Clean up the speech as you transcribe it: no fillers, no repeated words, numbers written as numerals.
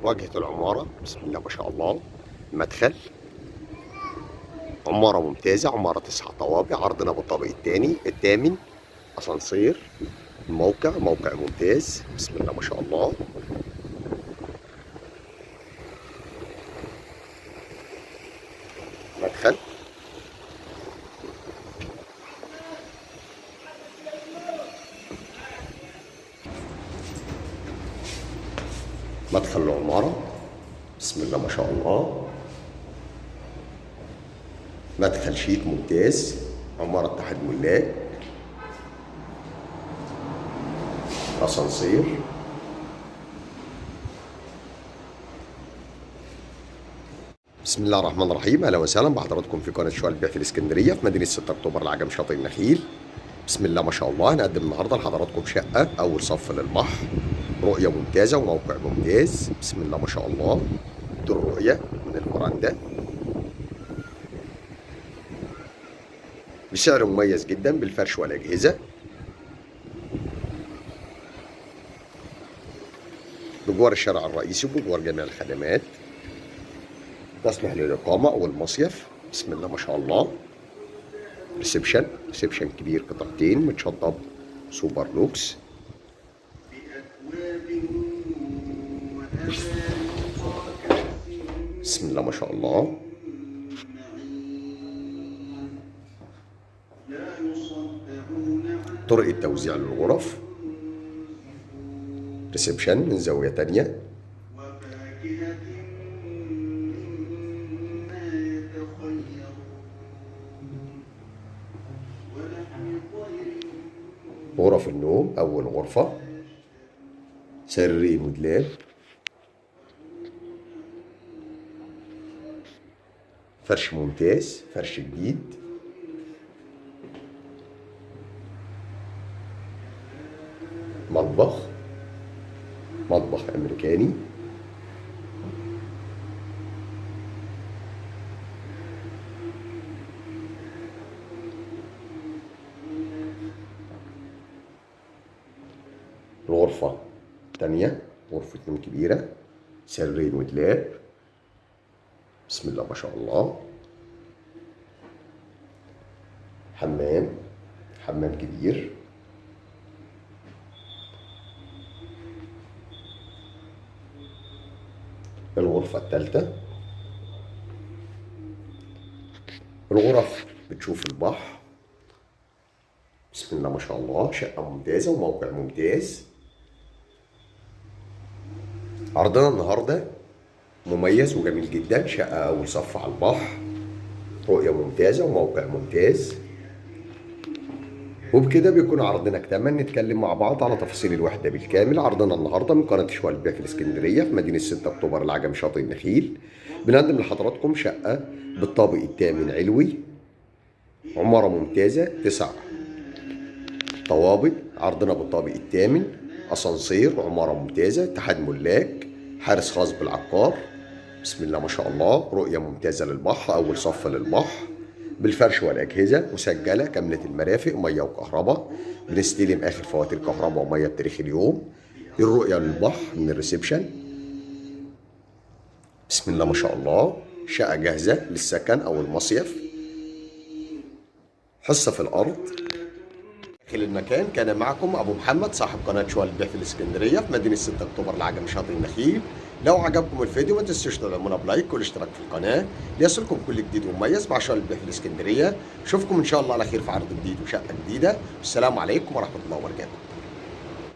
واجهة العمارة بسم الله ما شاء الله. مدخل. عمارة ممتازة، عمارة 9 طوابق، عرضنا بالطابق الثاني الثامن. أسانسير. الموقع موقع ممتاز بسم الله ما شاء الله. مدخل. مدخل العمارة بسم الله ما شاء الله. مدخل شيك ممتاز، عمارة تحت ملاك. أسانسير. بسم الله الرحمن الرحيم، اهلا وسهلا بحضراتكم في قناه شقق البيع في الاسكندريه في مدينه 6 اكتوبر العجم شاطئ النخيل. بسم الله ما شاء الله. هنقدم النهارده لحضراتكم شقه اول صف للبحر، رؤيه ممتازه وموقع ممتاز بسم الله ما شاء الله. دي الرؤيه من الفرندا بسعر مميز جدا بالفرش والاجهزه، بجوار الشارع الرئيسي وبجوار جميع الخدمات، تصلح للإقامة أو المصيف بسم الله ما شاء الله. ريسبشن كبير قطعتين متشطب سوبر لوكس. بسم الله ما شاء الله. طرق التوزيع للغرف. ريسبشن من زاوية تانية. غرف النوم أول غرفة، سرير ودولاب، فرش ممتاز، فرش جديد، مطبخ أمريكاني، الغرفة تانية غرفة نوم كبيرة، سرير ودولاب بسم الله ما شاء الله. حمام كبير. الغرفة الثالثة. الغرف بتشوف البحر بسم الله ما شاء الله. شقة ممتازة وموقع ممتاز. عرضنا النهاردة مميز وجميل جدا، شقة أول صف على البحر، رؤية ممتازة وموقع ممتاز. وبكده بيكون عرضنا اكتمل. نتكلم مع بعض على تفاصيل الوحدة بالكامل. عرضنا النهارده من قناة شقق البيع في الاسكندرية في مدينة 6 أكتوبر العجم شاطئ النخيل. بنقدم لحضراتكم شقة بالطابق الثامن علوي، عمارة ممتازة 9 طوابق، عرضنا بالطابق الثامن. أسانسير، عمارة ممتازة، اتحاد ملاك، حارس خاص بالعقار بسم الله ما شاء الله. رؤية ممتازة للبحر، أول صف للبحر بالفرش والأجهزة، مسجلة كاملة المرافق، مية وكهرباء، بنستلم آخر فواتير كهرباء ومية بتاريخ اليوم. دي الرؤية للبحر من الريسبشن بسم الله ما شاء الله. شقة جاهزة للسكن أو المصيف. حصة في الأرض. داخل المكان كان معكم أبو محمد صاحب قناة شقق البيع في الإسكندرية في مدينة 6 أكتوبر العجم شاطئ النخيل. لو عجبكم الفيديو ما تنسوش تدعمونا بلايك والاشتراك في القناة ليصلكم كل جديد ومميز مع شقق البيع في الإسكندرية. أشوفكم إن شاء الله على خير في عرض جديد وشقة جديدة. والسلام عليكم ورحمة الله وبركاته.